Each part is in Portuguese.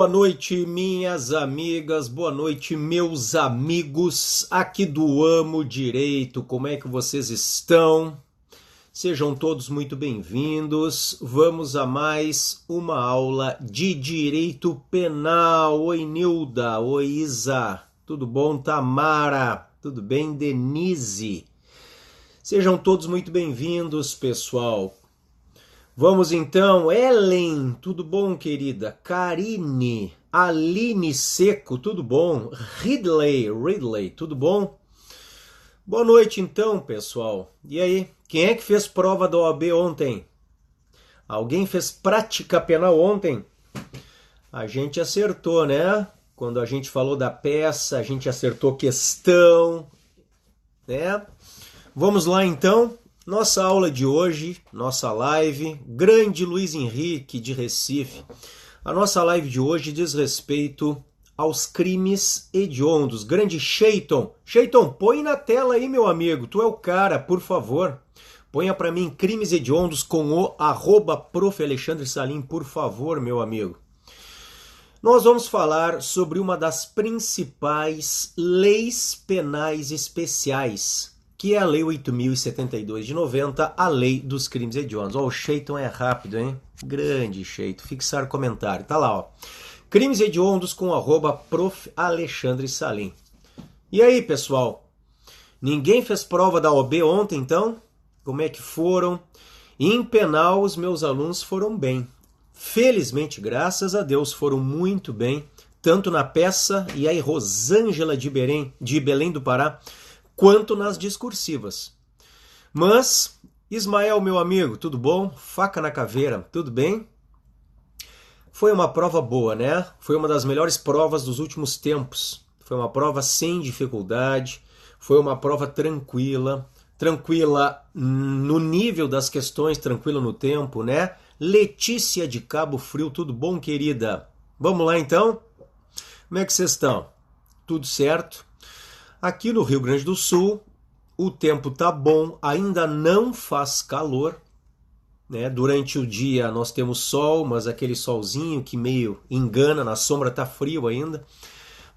Boa noite, minhas amigas, boa noite, meus amigos aqui do Amo Direito. Como é que vocês estão? Sejam todos muito bem-vindos. Vamos a mais uma aula de Direito Penal. Oi, Nilda. Oi, Isa. Tudo bom, Tamara? Tudo bem, Denise? Sejam todos muito bem-vindos, pessoal. Vamos então, Ellen, tudo bom, querida? Karine, Aline Seco, tudo bom? Ridley, tudo bom? Boa noite então, pessoal. E aí, quem é que fez prova da OAB ontem? Alguém fez prática penal ontem? A gente acertou, né? Quando a gente falou da peça, a gente acertou questão, né? Vamos lá então. Nossa aula de hoje, nossa live, grande Luiz Henrique de Recife. A nossa live de hoje diz respeito aos crimes hediondos. Grande Sheiton. Sheiton, põe na tela aí, meu amigo. Tu é o cara, por favor. Ponha para mim crimes hediondos com o @prof. Alexandre Salim, por favor, meu amigo. Nós vamos falar sobre uma das principais leis penais especiais, que é a Lei 8.072 de 90, a Lei dos Crimes Hediondos. Ó, o Sheiton é rápido, hein? Grande Sheiton. Fixar comentário. Tá lá, ó. Crimes hediondos com @prof. Alexandre Salim. E aí, pessoal? Ninguém fez prova da OAB ontem, então? Como é que foram? Em penal, os meus alunos foram bem. Felizmente, graças a Deus, foram muito bem. Tanto na peça, e aí Rosângela de Belém do Pará, quanto nas discursivas. Mas, Ismael, meu amigo, tudo bom? Faca na caveira, tudo bem? Foi uma prova boa, né? Foi uma das melhores provas dos últimos tempos. Foi uma prova sem dificuldade, foi uma prova tranquila no nível das questões, tranquila no tempo, né? Letícia de Cabo Frio, tudo bom, querida? Vamos lá, então? Como é que vocês estão? Tudo certo? Aqui no Rio Grande do Sul, o tempo tá bom, ainda não faz calor, né? Durante o dia nós temos sol, mas aquele solzinho que meio engana, na sombra tá frio ainda.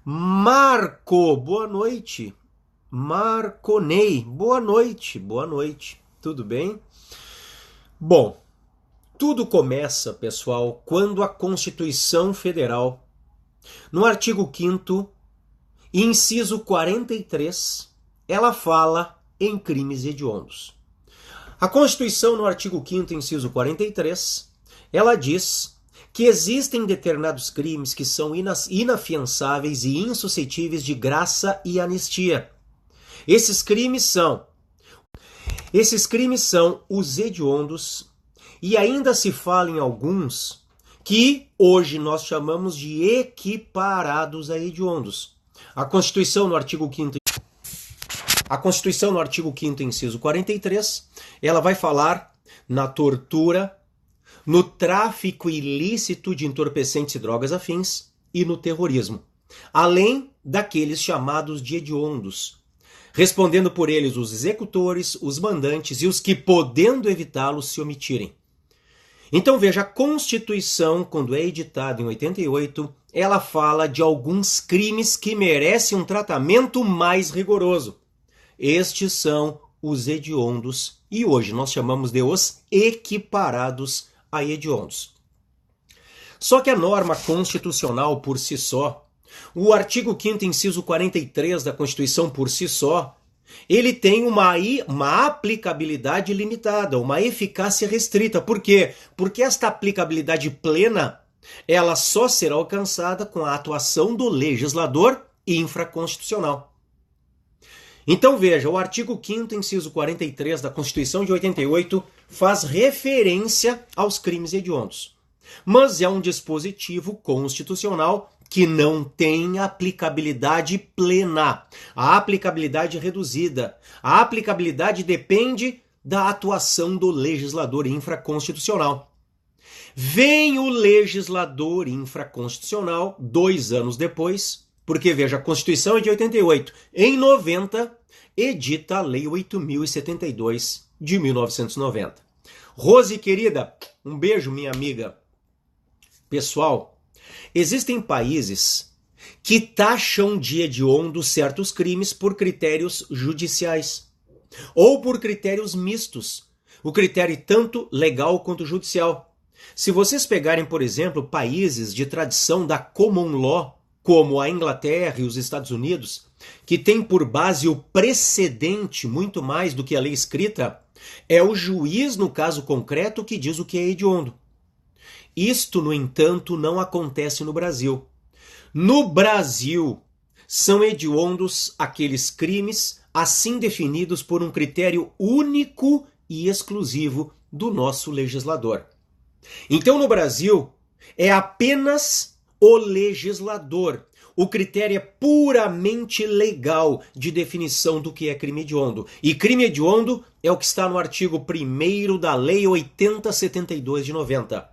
Marco, boa noite. Marconei, boa noite. Tudo bem? Bom, tudo começa, pessoal, quando a Constituição Federal, no artigo 5º, inciso 43, ela fala em crimes hediondos. A Constituição, no artigo 5º, inciso 43, ela diz que existem determinados crimes que são inafiançáveis e insuscetíveis de graça e anistia. Esses crimes são os hediondos, e ainda se fala em alguns que hoje nós chamamos de equiparados a hediondos. A Constituição, no artigo 5º, inciso 43, ela vai falar na tortura, no tráfico ilícito de entorpecentes e drogas afins e no terrorismo, além daqueles chamados de hediondos, respondendo por eles os executores, os mandantes e os que, podendo evitá-los, se omitirem. Então veja, a Constituição, quando é editada em 88, ela fala de alguns crimes que merecem um tratamento mais rigoroso. Estes são os hediondos e hoje nós chamamos de os equiparados a hediondos. Só que a norma constitucional por si só, o artigo 5º, inciso 43 da Constituição por si só, ele tem uma aplicabilidade limitada, uma eficácia restrita. Por quê? Porque esta aplicabilidade plena, ela só será alcançada com a atuação do legislador infraconstitucional. Então veja, o artigo 5º, inciso 43 da Constituição de 88 faz referência aos crimes hediondos, mas é um dispositivo constitucional que não tem aplicabilidade plena, a aplicabilidade reduzida. A aplicabilidade depende da atuação do legislador infraconstitucional. Vem o legislador infraconstitucional 2 anos depois, porque veja, a Constituição é de 88, em 90 edita a Lei 8.072 de 1990. Rose, querida, um beijo, minha amiga. Pessoal, Existem países que taxam de hediondos certos crimes por critérios judiciais ou por critérios mistos, o critério tanto legal quanto judicial. Se vocês pegarem, por exemplo, países de tradição da common law, como a Inglaterra e os Estados Unidos, que tem por base o precedente muito mais do que a lei escrita, é o juiz, no caso concreto, que diz o que é hediondo. Isto, no entanto, não acontece no Brasil. No Brasil, são hediondos aqueles crimes assim definidos por um critério único e exclusivo do nosso legislador. Então, no Brasil, é apenas o legislador. O critério é puramente legal de definição do que é crime hediondo. E crime hediondo é o que está no artigo 1º da Lei 8072 de 90.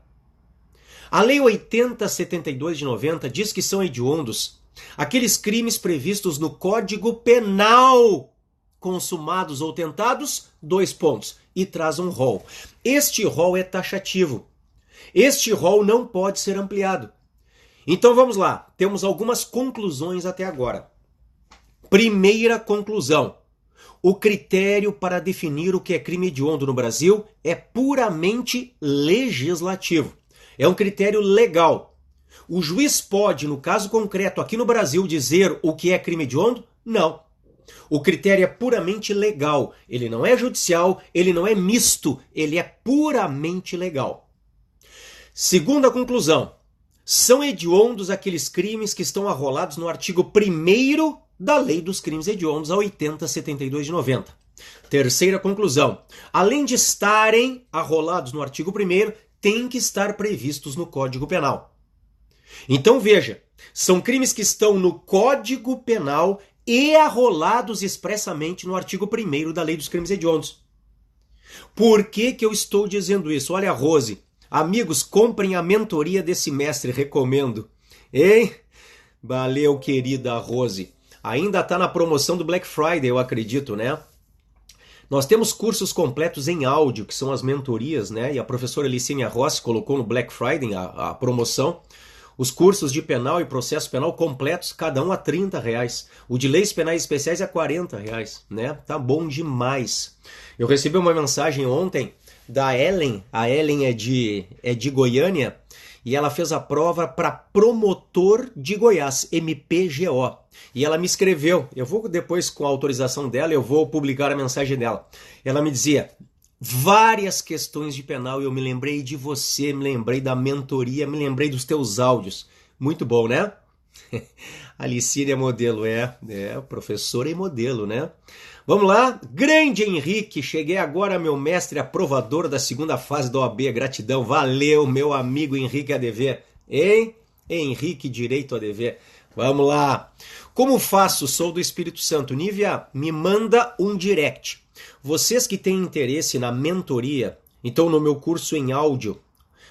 A Lei 8072 de 90 diz que são hediondos aqueles crimes previstos no Código Penal, consumados ou tentados, 2 pontos, e traz um rol. Este rol é taxativo. Este rol não pode ser ampliado. Então vamos lá, temos algumas conclusões até agora. Primeira conclusão: o critério para definir o que é crime hediondo no Brasil é puramente legislativo. É um critério legal. O juiz pode, no caso concreto aqui no Brasil, dizer o que é crime hediondo? Não. O critério é puramente legal. Ele não é judicial, ele não é misto, ele é puramente legal. Segunda conclusão: são hediondos aqueles crimes que estão arrolados no artigo 1º da Lei dos Crimes Hediondos, a 8072 de 90. Terceira conclusão: além de estarem arrolados no artigo 1º, têm que estar previstos no Código Penal. Então veja, são crimes que estão no Código Penal e arrolados expressamente no artigo 1º da Lei dos Crimes Hediondos. Por que eu estou dizendo isso? Olha, Rose, amigos, comprem a mentoria desse mestre, recomendo. Hein? Valeu, querida Rose. Ainda está na promoção do Black Friday, eu acredito, né? Nós temos cursos completos em áudio, que são as mentorias, né? E a professora Licínia Rossi colocou no Black Friday a promoção. Os cursos de penal e processo penal completos, cada um a R$30. O de leis penais especiais é R$40, né? Tá bom demais. Eu recebi uma mensagem ontem da Ellen. A Ellen é de Goiânia e ela fez a prova para promotor de Goiás, MPGO. E ela me escreveu, eu vou depois, com a autorização dela, eu vou publicar a mensagem dela. Ela me dizia várias questões de penal e eu me lembrei de você, me lembrei da mentoria, me lembrei dos teus áudios. Muito bom, né? A Licínia é modelo, professora e modelo, né? Vamos lá, grande Henrique, cheguei agora, meu mestre aprovador da segunda fase da OAB, gratidão, valeu, meu amigo Henrique ADV, hein? Henrique Direito ADV, vamos lá. Como faço? Sou do Espírito Santo. Nívia, me manda um direct. Vocês que têm interesse na mentoria, então no meu curso em áudio,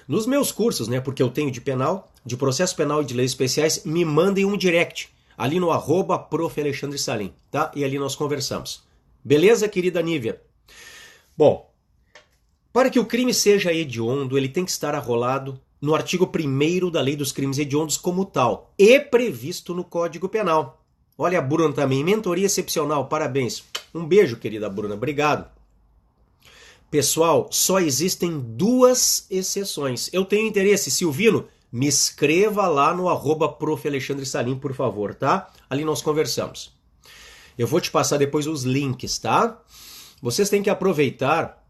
nos meus cursos, né, porque eu tenho de penal, de processo penal e de leis especiais, me mandem um direct ali no @Prof. Alexandre Salim, tá? E ali nós conversamos. Beleza, querida Nívia? Bom, para que o crime seja hediondo, ele tem que estar arrolado no artigo 1º da Lei dos Crimes Hediondos como tal, e previsto no Código Penal. Olha a Bruna também, mentoria excepcional, parabéns. Um beijo, querida Bruna, obrigado. Pessoal, só existem 2 exceções. Eu tenho interesse, Silvino, me escreva lá no @Prof. Alexandre Salim, por favor, tá? Ali nós conversamos. Eu vou te passar depois os links, tá? Vocês têm que aproveitar,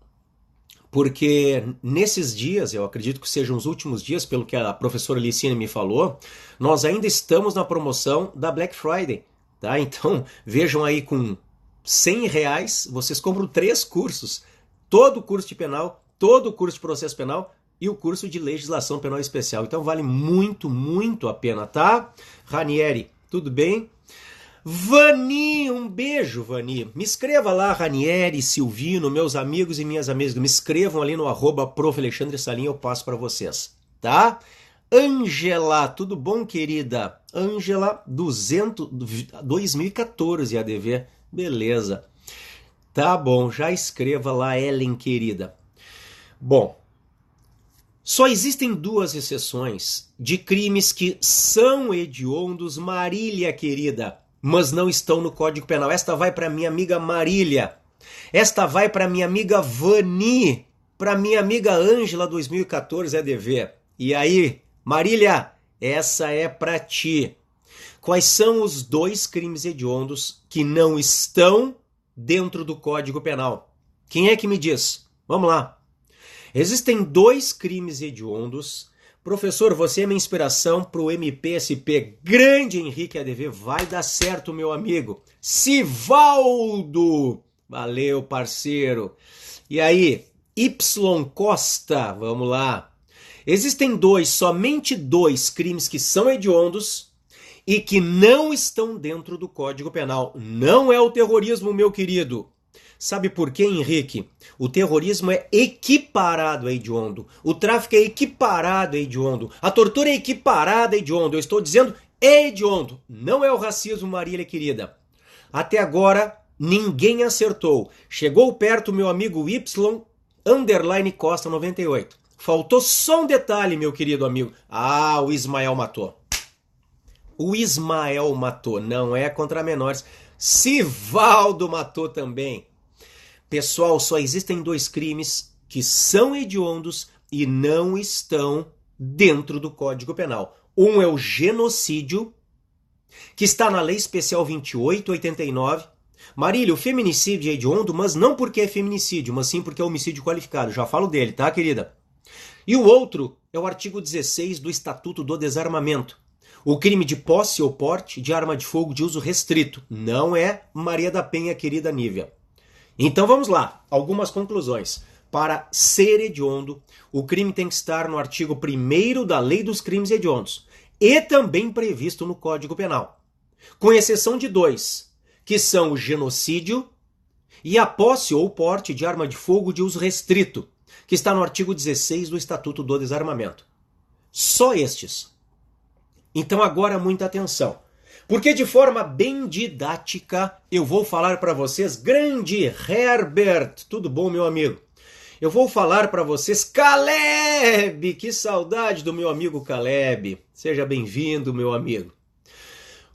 porque nesses dias, eu acredito que sejam os últimos dias, pelo que a professora Licínia me falou, nós ainda estamos na promoção da Black Friday, tá? Então, vejam aí, com R$100, vocês compram 3 cursos. Todo o curso de penal, todo o curso de processo penal e o curso de legislação penal especial. Então vale muito, muito a pena, tá? Ranieri, tudo bem? Vani, um beijo, Vani. Me escreva lá, Ranieri, Silvino, meus amigos e minhas amigas. Me escrevam ali no @Prof. Alexandre Salim, eu passo para vocês, tá? Ângela, tudo bom, querida? Ângela, 2014 ADV, beleza. Tá bom, já escreva lá, Ellen, querida. Bom, Só existem duas exceções de crimes que são hediondos, Marília querida, mas não estão no Código Penal. Esta vai para minha amiga Marília. Esta vai para minha amiga Vani, para minha amiga Ângela 2014 EDV. E aí, Marília, essa é para ti. Quais são os dois crimes hediondos que não estão dentro do Código Penal? Quem é que me diz? Vamos lá. Existem dois crimes hediondos. Professor, você é minha inspiração para o MPSP. Grande Henrique ADV, vai dar certo, meu amigo. Sivaldo! Valeu, parceiro. E aí, Y Costa, vamos lá. Existem somente dois crimes que são hediondos e que não estão dentro do Código Penal. Não é o terrorismo, meu querido. Sabe por quê, Henrique? O terrorismo é equiparado a hediondo. O tráfico é equiparado a hediondo. A tortura é equiparada a hediondo. Eu estou dizendo hediondo. Não é o racismo, Marília querida. Até agora, ninguém acertou. Chegou perto meu amigo Y_Costa 98. Faltou só um detalhe, meu querido amigo. Ah, o Ismael matou. O Ismael matou. Não é contra menores. Sivaldo matou também. Pessoal, só existem dois crimes que são hediondos e não estão dentro do Código Penal. Um é o genocídio, que está na Lei Especial 2889. Marília, o feminicídio é hediondo, mas não porque é feminicídio, mas sim porque é homicídio qualificado. Já falo dele, tá, querida? E o outro é o artigo 16 do Estatuto do Desarmamento. O crime de posse ou porte de arma de fogo de uso restrito. Não é Maria da Penha, querida Nívia. Então vamos lá, algumas conclusões. Para ser hediondo, o crime tem que estar no artigo 1º da Lei dos Crimes Hediondos e também previsto no Código Penal. Com exceção de dois, que são o genocídio e a posse ou porte de arma de fogo de uso restrito, que está no artigo 16 do Estatuto do Desarmamento. Só estes. Então agora muita atenção. Porque de forma bem didática eu vou falar para vocês, grande Herbert, tudo bom, meu amigo? Eu vou falar para vocês, Caleb, que saudade do meu amigo Caleb. Seja bem-vindo, meu amigo.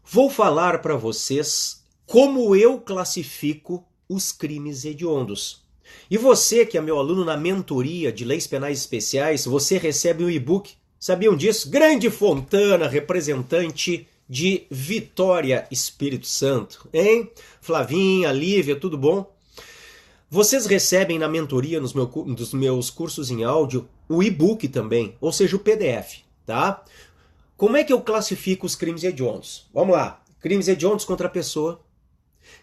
Vou falar para vocês como eu classifico os crimes hediondos. E você que é meu aluno na mentoria de leis penais especiais, você recebe um e-book. Sabiam disso? Grande Fontana, representante de Vitória, Espírito Santo, hein? Flavinha, Lívia, tudo bom? Vocês recebem na mentoria, nos meus cursos em áudio, o e-book também, ou seja, o PDF, tá? Como é que eu classifico os crimes hediondos? Vamos lá. Crimes hediondos contra a pessoa,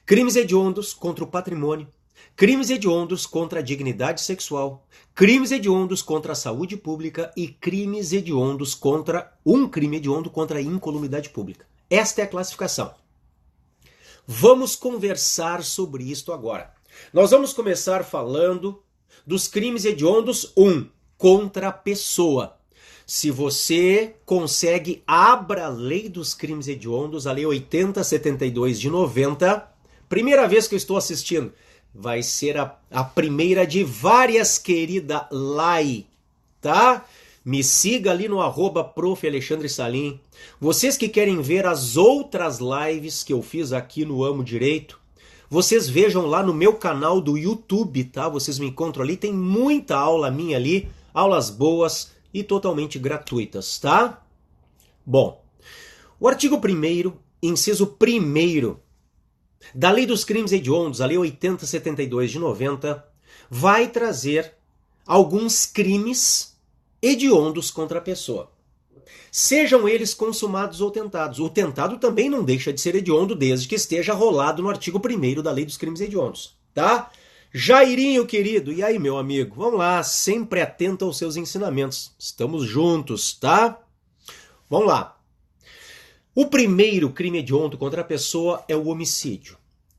crimes hediondos contra o patrimônio, crimes hediondos contra a dignidade sexual, crimes hediondos contra a saúde pública e crimes hediondos um crime hediondo contra a incolumidade pública. Esta é a classificação. Vamos conversar sobre isto agora. Nós vamos começar falando dos crimes hediondos 1, contra a pessoa. Se você consegue, abra a Lei dos Crimes Hediondos, a Lei 8072 de 90. Primeira vez que eu estou assistindo. Vai ser a primeira de várias, querida Lai, tá? Me siga ali no @prof. Alexandre Salim. Vocês que querem ver as outras lives que eu fiz aqui no Amo Direito, vocês vejam lá no meu canal do YouTube, tá? Vocês me encontram ali, tem muita aula minha ali, aulas boas e totalmente gratuitas, tá? Bom, o artigo 1º, inciso 1º, da Lei dos Crimes Hediondos, a Lei 8072 de 90, vai trazer alguns crimes hediondos contra a pessoa. Sejam eles consumados ou tentados. O tentado também não deixa de ser hediondo desde que esteja rolado no artigo 1º da Lei dos Crimes Hediondos, tá? Jairinho, querido, e aí, meu amigo? Vamos lá, sempre atento aos seus ensinamentos. Estamos juntos, tá? Vamos lá. O primeiro crime hediondo contra a pessoa é o homicídio.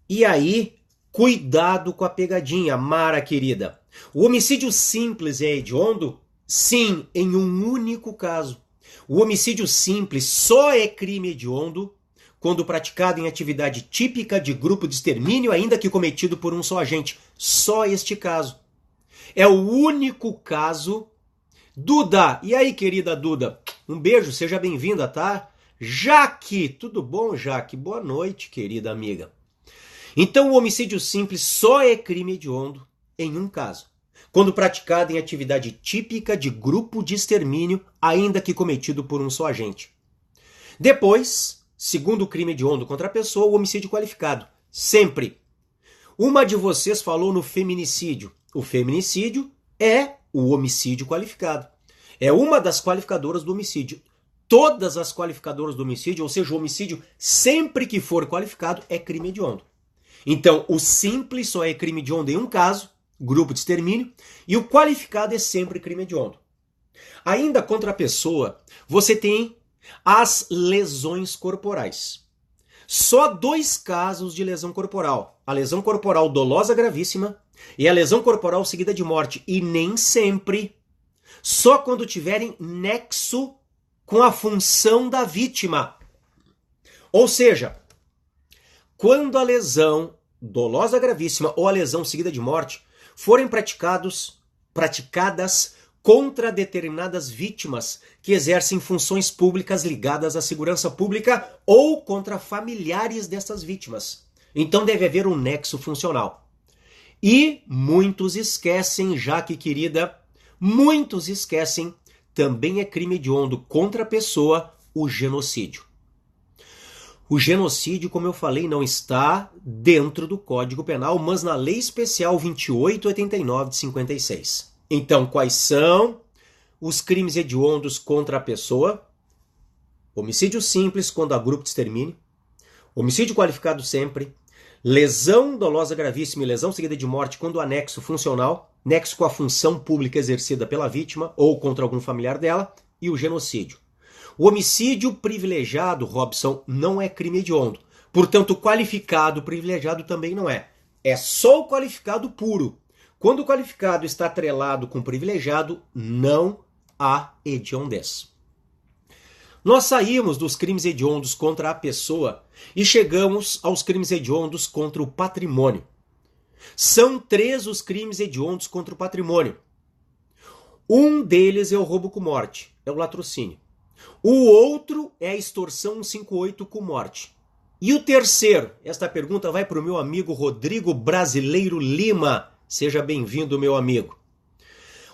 E aí, cuidado com a pegadinha, Mara querida. O homicídio simples é hediondo? Sim, em um único caso. O homicídio simples só é crime hediondo quando praticado em atividade típica de grupo de extermínio, ainda que cometido por um só agente. Só este caso. É o único caso Duda, e aí, querida Duda? Um beijo, seja bem-vinda, tá? Jaque, tudo bom, Jaque? Boa noite, querida amiga. Então, o homicídio simples só é crime hediondo em um caso, quando praticado em atividade típica de grupo de extermínio, ainda que cometido por um só agente. Depois, segundo o crime hediondo contra a pessoa, o homicídio qualificado. Sempre. Uma de vocês falou no feminicídio. O feminicídio é o homicídio qualificado. É uma das qualificadoras do homicídio. Todas as qualificadoras do homicídio, ou seja, o homicídio, sempre que for qualificado, é crime hediondo. Então, o simples só é crime hediondo em um caso, grupo de extermínio, e o qualificado é sempre crime hediondo. Ainda contra a pessoa, você tem as lesões corporais. Só 2 casos de lesão corporal. A lesão corporal dolosa gravíssima e a lesão corporal seguida de morte. E nem sempre, só quando tiverem nexo com a função da vítima. Ou seja, quando a lesão dolosa gravíssima ou a lesão seguida de morte forem praticadas contra determinadas vítimas que exercem funções públicas ligadas à segurança pública ou contra familiares dessas vítimas. Então deve haver um nexo funcional. E muitos esquecem, Jaque querida, muitos esquecem, também é crime hediondo contra a pessoa o genocídio. O genocídio, como eu falei, não está dentro do Código Penal, mas na Lei Especial 2889 de 56. Então, quais são os crimes hediondos contra a pessoa? Homicídio simples quando há grupo de extermínio, homicídio qualificado sempre, lesão dolosa gravíssima e lesão seguida de morte quando há nexo funcional, nexo com a função pública exercida pela vítima ou contra algum familiar dela, e o genocídio. O homicídio privilegiado, Robson, não é crime hediondo. Portanto, o qualificado privilegiado também não é. É só o qualificado puro. Quando o qualificado está atrelado com o privilegiado, não há hediondez. Nós saímos dos crimes hediondos contra a pessoa e chegamos aos crimes hediondos contra o patrimônio. São 3 os crimes hediondos contra o patrimônio. Um deles é o roubo com morte, é o latrocínio. O outro é a extorsão 158 com morte. E o terceiro, esta pergunta vai para o meu amigo Rodrigo Brasileiro Lima. Seja bem-vindo, meu amigo.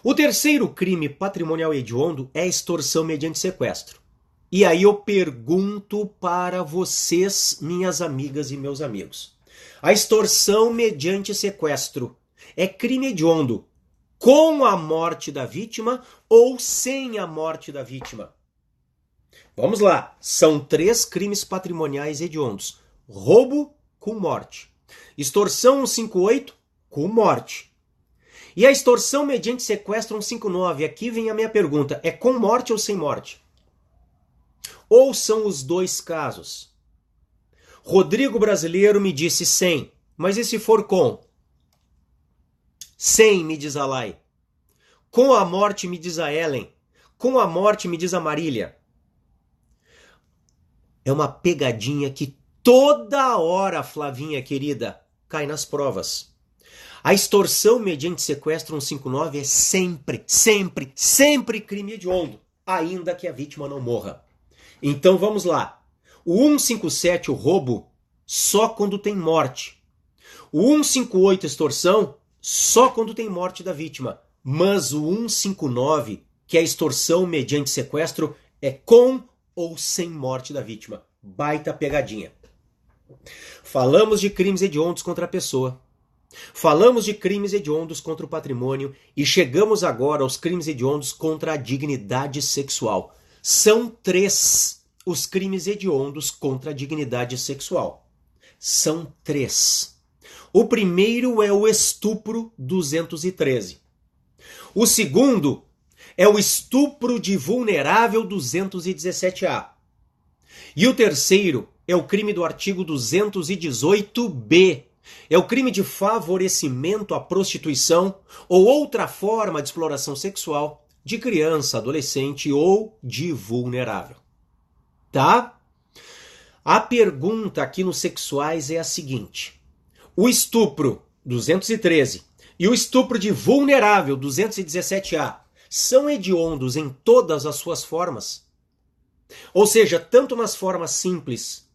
O terceiro crime patrimonial hediondo é a extorsão mediante sequestro. E aí eu pergunto para vocês, minhas amigas e meus amigos. A extorsão mediante sequestro é crime hediondo com a morte da vítima ou sem a morte da vítima? Vamos lá, são 3 crimes patrimoniais hediondos. Roubo com morte. Extorsão 158 com morte. E a extorsão mediante sequestro 159, aqui vem a minha pergunta, é com morte ou sem morte? Ou são os 2 casos? Rodrigo Brasileiro me disse sem, mas e se for com? Sem, me diz a Lai. Com a morte, me diz a Ellen. Com a morte, me diz a Marília. É uma pegadinha que toda hora, Flavinha querida, cai nas provas. A extorsão mediante sequestro 159 é sempre crime hediondo, ainda que a vítima não morra. Então vamos lá. O 157, o roubo, só quando tem morte. O 158, extorsão, só quando tem morte da vítima. Mas o 159, que é a extorsão mediante sequestro, é com ou sem morte da vítima. Baita pegadinha. Falamos de crimes hediondos contra a pessoa. Falamos de crimes hediondos contra o patrimônio e chegamos agora aos crimes hediondos contra a dignidade sexual. São 3 os crimes hediondos contra a dignidade sexual. São 3. O primeiro é o estupro 213. O segundo é o estupro de vulnerável 217A. E o terceiro é o crime do artigo 218B. É o crime de favorecimento à prostituição ou outra forma de exploração sexual de criança, adolescente ou de vulnerável. Tá? A pergunta aqui nos sexuais é a seguinte. O estupro 213 e o estupro de vulnerável 217A são hediondos em todas as suas formas. Ou seja, tanto nas formas simples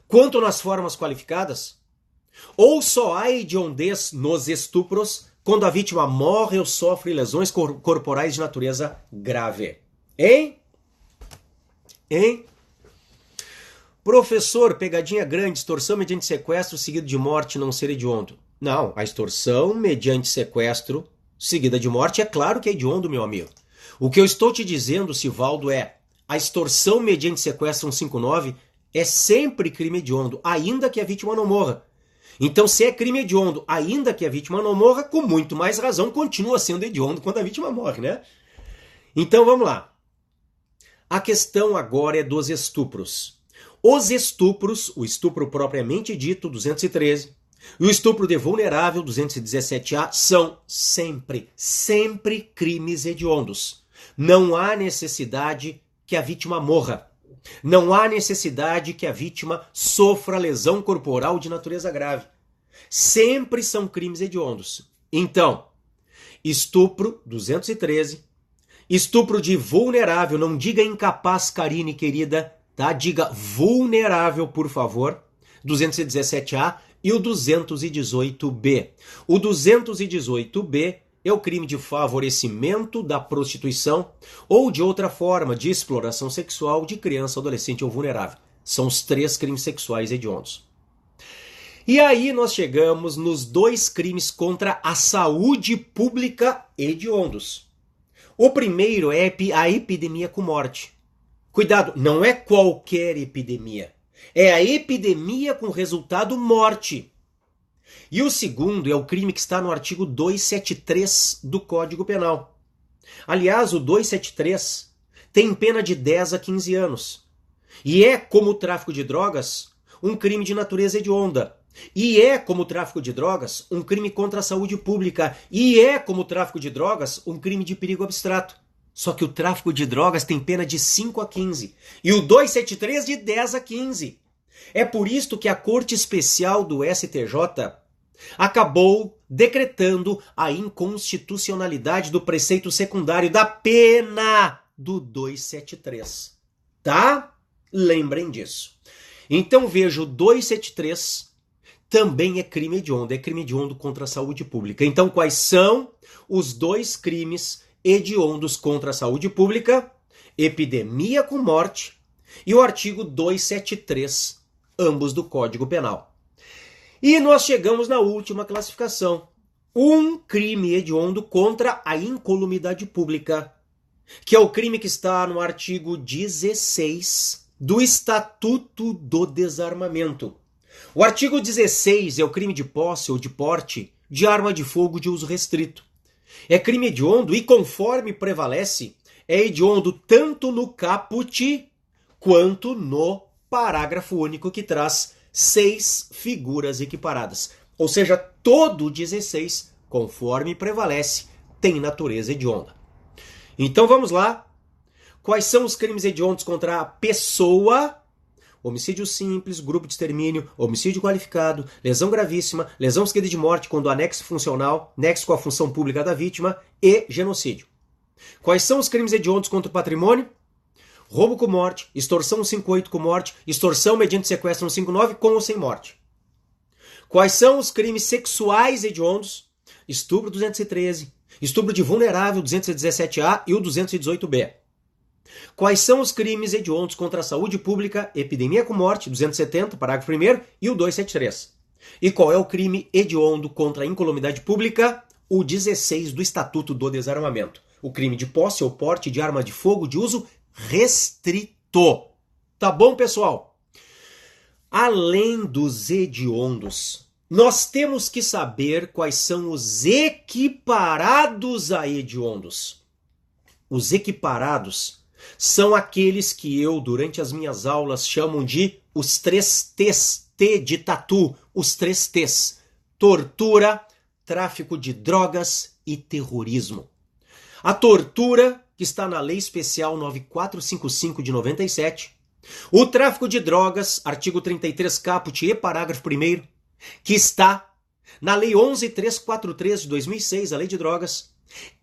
quanto nas formas qualificadas? Ou só há hediondez nos estupros quando a vítima morre ou sofre lesões corporais de natureza grave? Hein? Hein? Professor, pegadinha grande, extorsão mediante sequestro seguido de morte não ser hediondo. Não, a extorsão mediante sequestro seguida de morte é claro que é hediondo, meu amigo. O que eu estou te dizendo, Sivaldo, é a extorsão mediante sequestro 159 é sempre crime hediondo, ainda que a vítima não morra. Então, se é crime hediondo, ainda que a vítima não morra, com muito mais razão, continua sendo hediondo quando a vítima morre, né? Então, vamos lá. A questão agora é dos estupros. Os estupros, o estupro propriamente dito, 213, e o estupro de vulnerável, 217A, são sempre crimes hediondos. Não há necessidade que a vítima morra. Não há necessidade que a vítima sofra lesão corporal de natureza grave. Sempre são crimes hediondos. Então, estupro, 213, estupro de vulnerável, não diga incapaz, Karine, querida, tá? Diga vulnerável, por favor, 217A e o 218B. O 218B é o crime de favorecimento da prostituição ou de outra forma de exploração sexual de criança, adolescente ou vulnerável. São os 3 crimes sexuais hediondos. E aí nós chegamos nos 2 crimes contra a saúde pública hediondos. O primeiro é a epidemia com morte. Cuidado, não é qualquer epidemia. É a epidemia com resultado morte. E o segundo é o crime que está no artigo 273 do Código Penal. Aliás, o 273 tem pena de 10 a 15 anos. E é, como o tráfico de drogas, um crime de natureza hedionda. E é, como o tráfico de drogas, um crime contra a saúde pública. E é, como o tráfico de drogas, um crime de perigo abstrato. Só que o tráfico de drogas tem pena de 5 a 15. E o 273 de 10 a 15. É por isto que a Corte Especial do STJ acabou decretando a inconstitucionalidade do preceito secundário da pena do 273. Tá? Lembrem disso. Então veja, o 273 também é crime hediondo contra a saúde pública. Então quais são os 2 crimes hediondos contra a saúde pública? Epidemia com morte e o artigo 273, ambos do Código Penal. E nós chegamos na última classificação. Um crime hediondo contra a incolumidade pública, que é o crime que está no artigo 16 do Estatuto do Desarmamento. O artigo 16 é o crime de posse ou de porte de arma de fogo de uso restrito. É crime hediondo e, conforme prevalece, é hediondo tanto no caput quanto no parágrafo único que traz 6 figuras equiparadas. Ou seja, todo o 16, conforme prevalece, tem natureza hedionda. Então vamos lá. Quais são os crimes hediondos contra a pessoa? Homicídio simples, grupo de extermínio, homicídio qualificado, lesão gravíssima, lesão seguida de morte quando anexo funcional, nexo com a função pública da vítima e genocídio. Quais são os crimes hediondos contra o patrimônio? Roubo com morte, extorsão 158 com morte, extorsão mediante sequestro 159 com ou sem morte. Quais são os crimes sexuais hediondos? Estupro 213, estupro de vulnerável 217A e o 218B. Quais são os crimes hediondos contra a saúde pública? Epidemia com morte, 270, parágrafo 1º, e o 273. E qual é o crime hediondo contra a incolumidade pública? O 16 do Estatuto do Desarmamento. O crime de posse ou porte de arma de fogo de uso restrito. Tá bom, pessoal? Além dos hediondos, nós temos que saber quais são os equiparados a hediondos. Os equiparados são aqueles que eu, durante as minhas aulas, chamo de os 3 T's. T de tatu, os 3 T's. Tortura, tráfico de drogas e terrorismo. A tortura, que está na Lei Especial 9455 de 97. O tráfico de drogas, artigo 33 caput e parágrafo 1º, que está na Lei 11343 de 2006, a Lei de Drogas.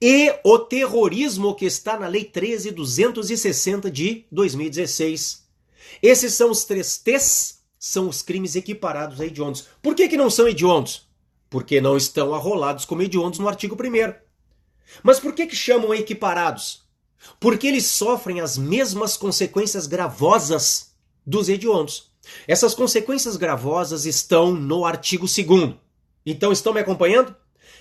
e o terrorismo que está na Lei 13.260 de 2016. Esses são os 3 T's, são os crimes equiparados a hediondos. Por que não são hediondos? Porque não estão arrolados como hediondos no artigo 1º. Mas por que chamam equiparados? Porque eles sofrem as mesmas consequências gravosas dos hediondos. Essas consequências gravosas estão no artigo 2º. Então estão me acompanhando?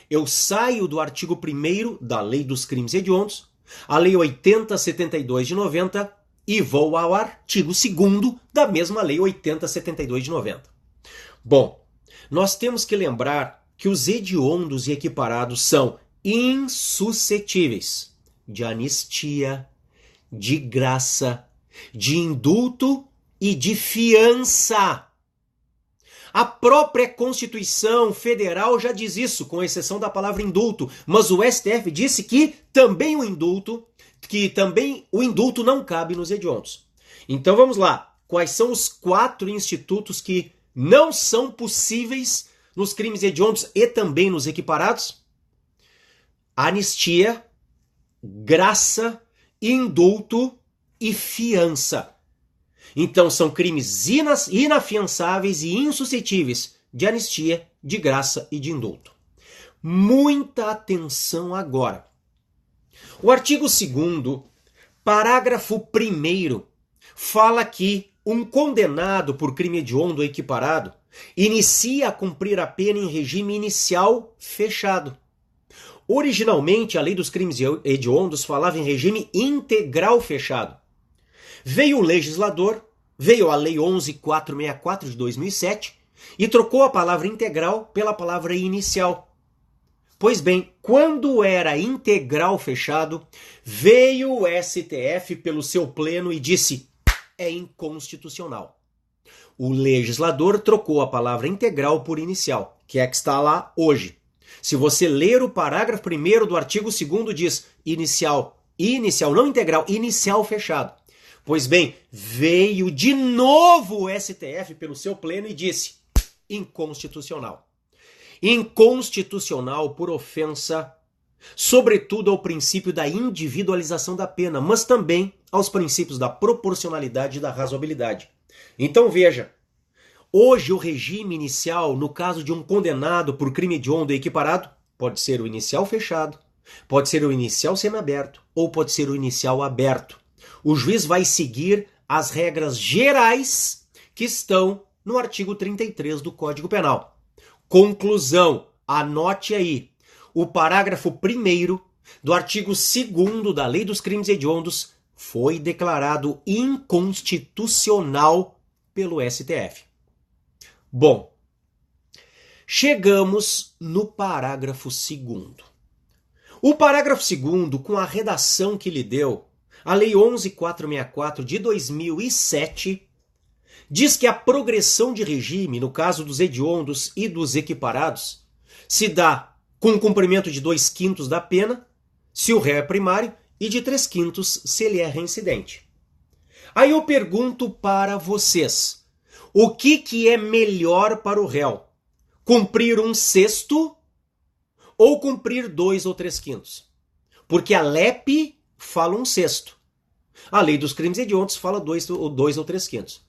Eu saio do artigo 1º da Lei dos Crimes Hediondos, a Lei 8072 de 90, e vou ao artigo 2º da mesma Lei 8072 de 90. Bom, nós temos que lembrar que os hediondos e equiparados são insuscetíveis de anistia, de graça, de indulto e de fiança. A própria Constituição Federal já diz isso, com exceção da palavra indulto, mas o STF disse que também o indulto não cabe nos hediondos. Então vamos lá, quais são os 4 institutos que não são possíveis nos crimes hediondos e também nos equiparados? Anistia, graça, indulto e fiança. Então são crimes inafiançáveis e insuscetíveis de anistia, de graça e de indulto. Muita atenção agora. O artigo 2º, parágrafo 1º, fala que um condenado por crime hediondo ou equiparado inicia a cumprir a pena em regime inicial fechado. Originalmente, a Lei dos Crimes Hediondos falava em regime integral fechado. Veio o legislador, veio a Lei 11.464 de 2007 e trocou a palavra integral pela palavra inicial. Pois bem, quando era integral fechado, veio o STF pelo seu pleno e disse: é inconstitucional. O legislador trocou a palavra integral por inicial, que é a que está lá hoje. Se você ler o parágrafo 1º do artigo 2º, diz inicial, não integral, inicial fechado. Pois bem, veio de novo o STF pelo seu pleno e disse: inconstitucional. Inconstitucional por ofensa, sobretudo ao princípio da individualização da pena, mas também aos princípios da proporcionalidade e da razoabilidade. Então veja, hoje o regime inicial, no caso de um condenado por crime hediondo e equiparado, pode ser o inicial fechado, pode ser o inicial semiaberto ou pode ser o inicial aberto. O juiz vai seguir as regras gerais que estão no artigo 33 do Código Penal. Conclusão, anote aí, o parágrafo 1º do artigo 2º da Lei dos Crimes Hediondos foi declarado inconstitucional pelo STF. Bom, chegamos no parágrafo 2º. O parágrafo 2º, com a redação que lhe deu, a Lei 11.464 de 2007, diz que a progressão de regime, no caso dos hediondos e dos equiparados, se dá com o cumprimento de 2/5 da pena, se o réu é primário, e de 3/5 se ele é reincidente. Aí eu pergunto para vocês, o que é melhor para o réu? Cumprir 1/6 ou cumprir 2 ou 3/5? Porque a LEP fala 1/6. A Lei dos Crimes Hediondos fala 2 ou 3/5.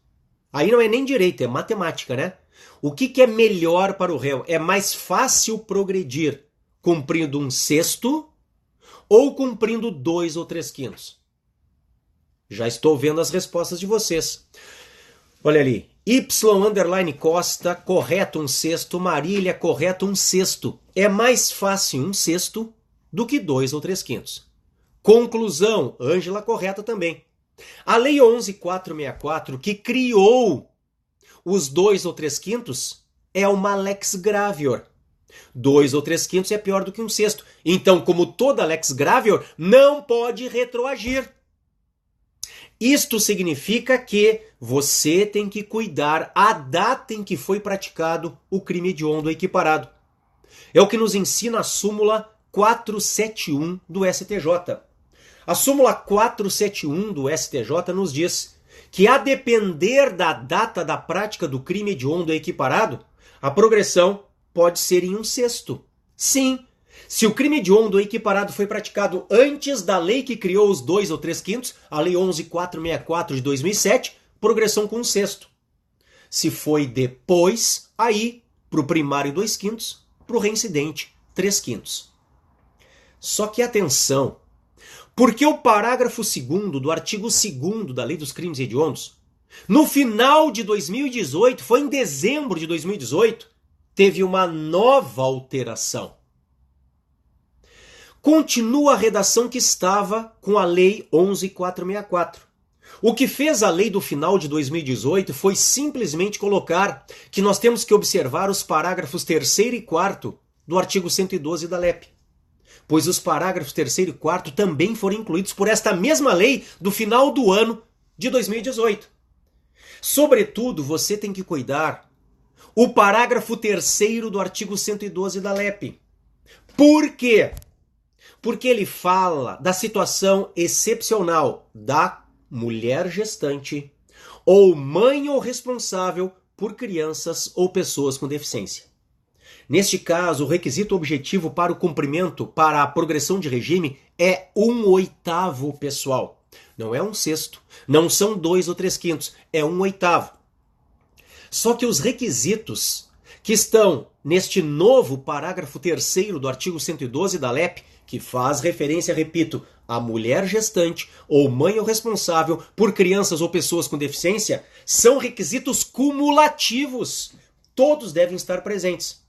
Aí não é nem direito, é matemática, né? O que é melhor para o réu? É mais fácil progredir cumprindo 1/6 ou cumprindo 2 ou 3/5? Já estou vendo as respostas de vocês. Olha ali, Y_Costa, correto 1/6, Marília, correto 1/6. É mais fácil 1/6 do que 2 ou 3/5. Conclusão, Ângela, correta também. A Lei 11.464, que criou os 2 ou 3/5, é uma lex gravior. 2 ou 3/5 é pior do que 1/6. Então, como toda lex gravior, não pode retroagir. Isto significa que você tem que cuidar a data em que foi praticado o crime hediondo equiparado. É o que nos ensina a súmula 471 do STJ. A súmula 471 do STJ nos diz que, a depender da data da prática do crime hediondo equiparado, a progressão pode ser em 1/6. Sim, Se o crime hediondo ou equiparado foi praticado antes da lei que criou os 2 ou 3/5, a Lei 11.464 de 2007, progressão com 1/6. Se foi depois, aí, para o primário 2/5, para o reincidente 3/5. Só que atenção, porque o parágrafo 2º do artigo 2º da Lei dos Crimes Hediondos, no final de 2018, foi em dezembro de 2018, teve uma nova alteração. Continua a redação que estava com a Lei 11.464. O que fez a lei do final de 2018 foi simplesmente colocar que nós temos que observar os parágrafos 3º e 4º do artigo 112 da LEP. Pois os parágrafos 3º e 4º também foram incluídos por esta mesma lei do final do ano de 2018. Sobretudo, você tem que cuidar o parágrafo 3º do artigo 112 da LEP. Por quê? Porque ele fala da situação excepcional da mulher gestante ou mãe ou responsável por crianças ou pessoas com deficiência. Neste caso, o requisito objetivo para o cumprimento, para a progressão de regime, é 1/8, pessoal. Não é 1/6, não são 2 ou 3/5, é 1/8. Só que os requisitos que estão neste novo parágrafo 3º do artigo 112 da LEP, que faz referência, repito, à mulher gestante ou mãe ou responsável por crianças ou pessoas com deficiência, são requisitos cumulativos. Todos devem estar presentes.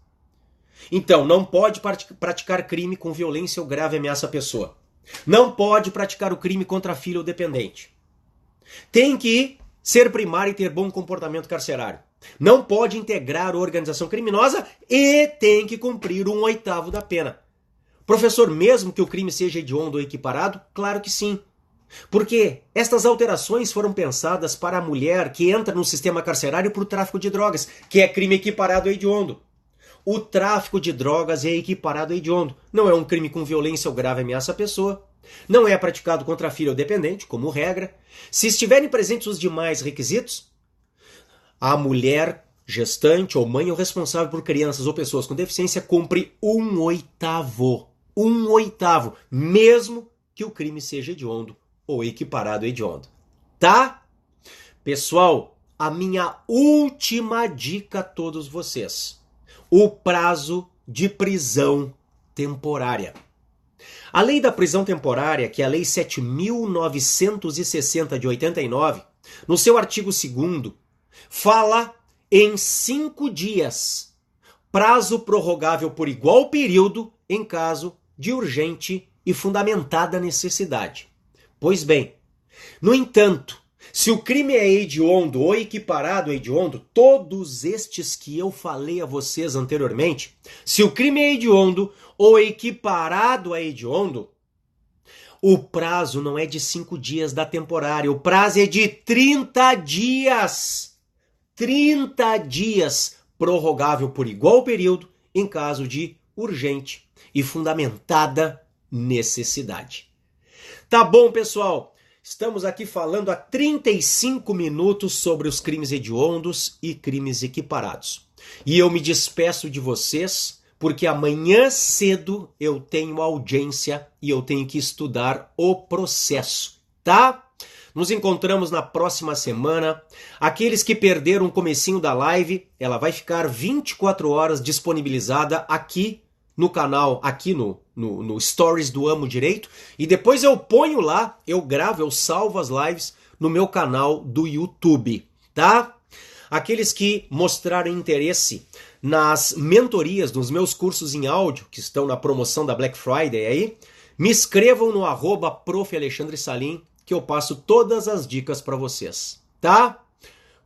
Então, não pode praticar crime com violência ou grave ameaça à pessoa. Não pode praticar o crime contra filho ou dependente. Tem que ser primário e ter bom comportamento carcerário. Não pode integrar organização criminosa e tem que cumprir 1/8 da pena. Professor, mesmo que o crime seja hediondo ou equiparado? Claro que sim. Porque estas alterações foram pensadas para a mulher que entra no sistema carcerário por tráfico de drogas, que é crime equiparado a hediondo. O tráfico de drogas é equiparado a hediondo. Não é um crime com violência ou grave ameaça à pessoa. Não é praticado contra filho ou dependente, como regra. Se estiverem presentes os demais requisitos, a mulher gestante ou mãe ou responsável por crianças ou pessoas com deficiência cumpre 1/8. 1/8, mesmo que o crime seja hediondo ou equiparado a hediondo. Tá? Pessoal, a minha última dica a todos vocês. O prazo de prisão temporária. A lei da prisão temporária, que é a Lei 7.960 de 89, no seu artigo 2º, fala em 5 dias, prazo prorrogável por igual período em caso de urgente e fundamentada necessidade. Pois bem, no entanto, se o crime é hediondo ou equiparado a hediondo, todos estes que eu falei a vocês anteriormente, se o crime é hediondo ou equiparado a hediondo, o prazo não é de 5 dias da temporária, o prazo é de 30 dias. 30 dias, prorrogável por igual período em caso de urgente e fundamentada necessidade. Tá bom, pessoal? Estamos aqui falando há 35 minutos sobre os crimes hediondos e crimes equiparados. E eu me despeço de vocês porque amanhã cedo eu tenho audiência e eu tenho que estudar o processo, tá? Nos encontramos na próxima semana. Aqueles que perderam o comecinho da live, ela vai ficar 24 horas disponibilizada aqui no canal, aqui no Stories do Amo Direito. E depois eu ponho lá, eu gravo, eu salvo as lives no meu canal do YouTube, tá? Aqueles que mostraram interesse nas mentorias dos meus cursos em áudio, que estão na promoção da Black Friday aí, me inscrevam no @Prof. Alexandre Salim, que eu passo todas as dicas para vocês, tá?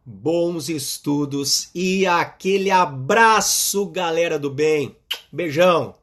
Bons estudos e aquele abraço, galera do bem. Beijão!